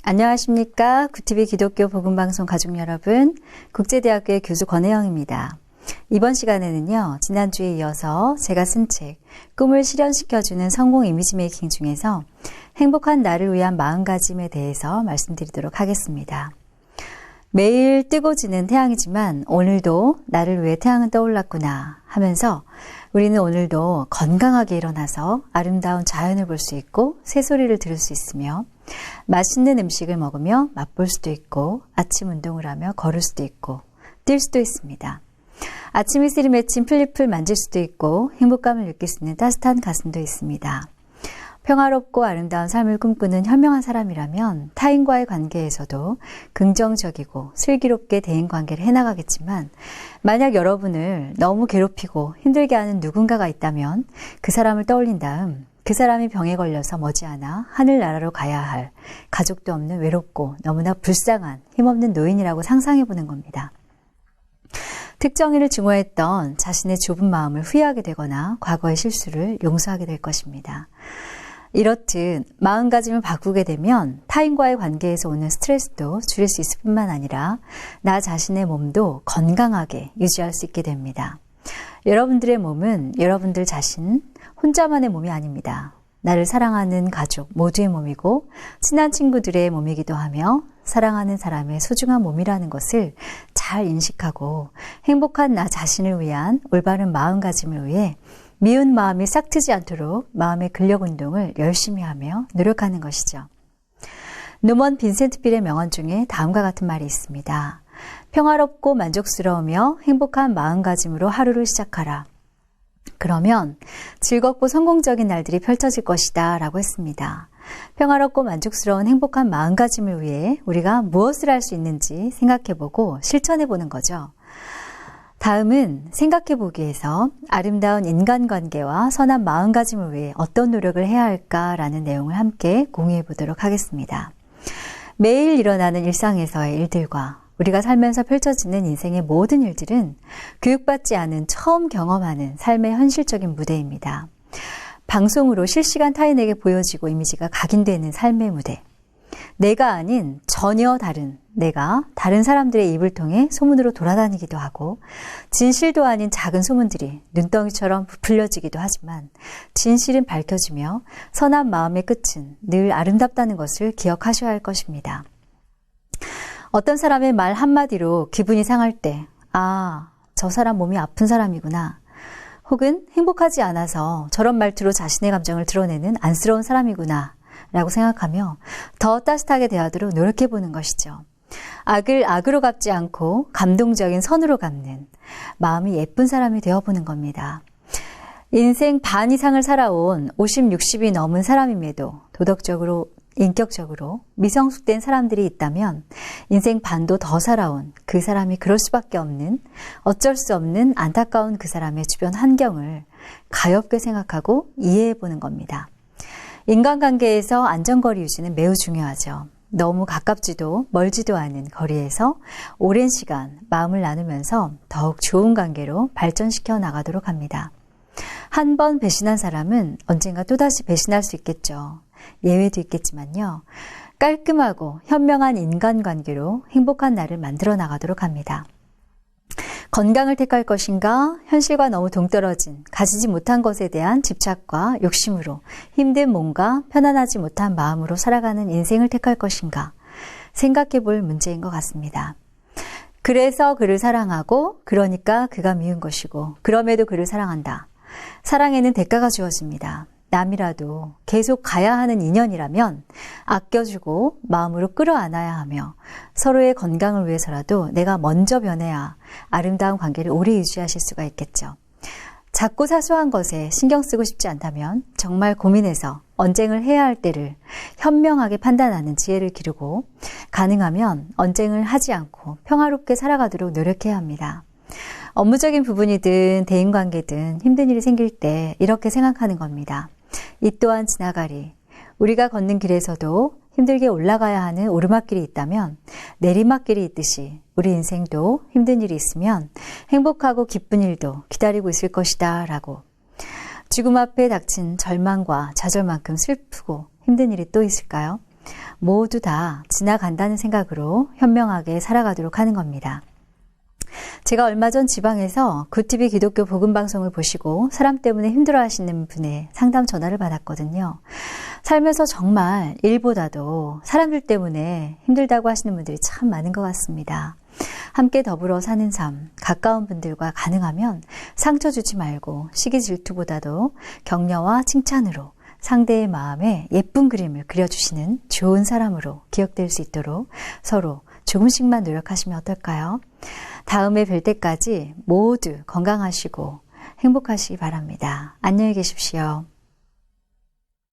안녕하십니까. 구티비 기독교 복음방송 가족 여러분, 국제대학교의 교수 권혜영입니다. 이번 시간에는요, 지난주에 이어서 제가 쓴 책, 꿈을 실현시켜주는 성공 이미지 메이킹 중에서 행복한 나를 위한 마음가짐에 대해서 말씀드리도록 하겠습니다. 매일 뜨고 지는 태양이지만 오늘도 나를 위해 태양은 떠올랐구나 하면서 우리는 오늘도 건강하게 일어나서 아름다운 자연을 볼 수 있고 새소리를 들을 수 있으며 맛있는 음식을 먹으며 맛볼 수도 있고 아침 운동을 하며 걸을 수도 있고 뛸 수도 있습니다. 아침 이슬이 맺힌 풀잎을 만질 수도 있고 행복감을 느낄 수 있는 따뜻한 가슴도 있습니다. 평화롭고 아름다운 삶을 꿈꾸는 현명한 사람이라면 타인과의 관계에서도 긍정적이고 슬기롭게 대인관계를 해나가겠지만 만약 여러분을 너무 괴롭히고 힘들게 하는 누군가가 있다면 그 사람을 떠올린 다음 그 사람이 병에 걸려서 머지않아 하늘나라로 가야 할 가족도 없는 외롭고 너무나 불쌍한 힘없는 노인이라고 상상해 보는 겁니다. 특정 일을 증오했던 자신의 좁은 마음을 후회하게 되거나 과거의 실수를 용서하게 될 것입니다. 이렇듯 마음가짐을 바꾸게 되면 타인과의 관계에서 오는 스트레스도 줄일 수 있을 뿐만 아니라 나 자신의 몸도 건강하게 유지할 수 있게 됩니다. 여러분들의 몸은 여러분들 자신 혼자만의 몸이 아닙니다. 나를 사랑하는 가족 모두의 몸이고 친한 친구들의 몸이기도 하며 사랑하는 사람의 소중한 몸이라는 것을 잘 인식하고 행복한 나 자신을 위한 올바른 마음가짐을 위해 미운 마음이 싹트지 않도록 마음의 근력 운동을 열심히 하며 노력하는 것이죠. 노먼 빈센트 필의 명언 중에 다음과 같은 말이 있습니다. 평화롭고 만족스러우며 행복한 마음가짐으로 하루를 시작하라. 그러면 즐겁고 성공적인 날들이 펼쳐질 것이다 라고 했습니다. 평화롭고 만족스러운 행복한 마음가짐을 위해 우리가 무엇을 할 수 있는지 생각해보고 실천해보는 거죠. 다음은 생각해보기 위해서 아름다운 인간관계와 선한 마음가짐을 위해 어떤 노력을 해야 할까라는 내용을 함께 공유해보도록 하겠습니다. 매일 일어나는 일상에서의 일들과 우리가 살면서 펼쳐지는 인생의 모든 일들은 교육받지 않은 처음 경험하는 삶의 현실적인 무대입니다. 방송으로 실시간 타인에게 보여지고 이미지가 각인되는 삶의 무대. 내가 아닌 전혀 다른 내가 다른 사람들의 입을 통해 소문으로 돌아다니기도 하고 진실도 아닌 작은 소문들이 눈덩이처럼 부풀려지기도 하지만 진실은 밝혀지며 선한 마음의 끝은 늘 아름답다는 것을 기억하셔야 할 것입니다. 어떤 사람의 말 한마디로 기분이 상할 때 저 사람 몸이 아픈 사람이구나. 혹은 행복하지 않아서 저런 말투로 자신의 감정을 드러내는 안쓰러운 사람이구나 라고 생각하며 더 따뜻하게 대하도록 노력해보는 것이죠. 악을 악으로 갚지 않고 감동적인 선으로 갚는 마음이 예쁜 사람이 되어보는 겁니다. 인생 반 이상을 살아온 50, 60이 넘은 사람임에도 도덕적으로 인격적으로 미성숙된 사람들이 있다면 인생 반도 더 살아온 그 사람이 그럴 수밖에 없는 어쩔 수 없는 안타까운 그 사람의 주변 환경을 가엾게 생각하고 이해해보는 겁니다. 인간관계에서 안전거리 유지는 매우 중요하죠. 너무 가깝지도 멀지도 않은 거리에서 오랜 시간 마음을 나누면서 더욱 좋은 관계로 발전시켜 나가도록 합니다. 한 번 배신한 사람은 언젠가 또다시 배신할 수 있겠죠. 예외도 있겠지만요. 깔끔하고 현명한 인간관계로 행복한 날을 만들어 나가도록 합니다. 건강을 택할 것인가? 현실과 너무 동떨어진 가지지 못한 것에 대한 집착과 욕심으로 힘든 몸과 편안하지 못한 마음으로 살아가는 인생을 택할 것인가? 생각해 볼 문제인 것 같습니다. 그래서 그를 사랑하고 그러니까 그가 미운 것이고 그럼에도 그를 사랑한다. 사랑에는 대가가 주어집니다. 남이라도 계속 가야 하는 인연이라면 아껴주고 마음으로 끌어안아야 하며 서로의 건강을 위해서라도 내가 먼저 변해야 아름다운 관계를 오래 유지하실 수가 있겠죠. 작고 사소한 것에 신경 쓰고 싶지 않다면 정말 고민해서 언쟁을 해야 할 때를 현명하게 판단하는 지혜를 기르고 가능하면 언쟁을 하지 않고 평화롭게 살아가도록 노력해야 합니다. 업무적인 부분이든 대인관계든 힘든 일이 생길 때 이렇게 생각하는 겁니다. 이 또한 지나가리. 우리가 걷는 길에서도 힘들게 올라가야 하는 오르막길이 있다면 내리막길이 있듯이 우리 인생도 힘든 일이 있으면 행복하고 기쁜 일도 기다리고 있을 것이다 라고. 죽음 앞에 닥친 절망과 좌절만큼 슬프고 힘든 일이 또 있을까요? 모두 다 지나간다는 생각으로 현명하게 살아가도록 하는 겁니다. 제가 얼마 전 지방에서 굿TV 기독교 복음방송을 보시고 사람 때문에 힘들어하시는 분의 상담 전화를 받았거든요. 살면서 정말 일보다도 사람들 때문에 힘들다고 하시는 분들이 참 많은 것 같습니다. 함께 더불어 사는 삶, 가까운 분들과 가능하면 상처 주지 말고 시기 질투보다도 격려와 칭찬으로 상대의 마음에 예쁜 그림을 그려주시는 좋은 사람으로 기억될 수 있도록 서로 조금씩만 노력하시면 어떨까요? 다음에 뵐 때까지 모두 건강하시고 행복하시기 바랍니다. 안녕히 계십시오.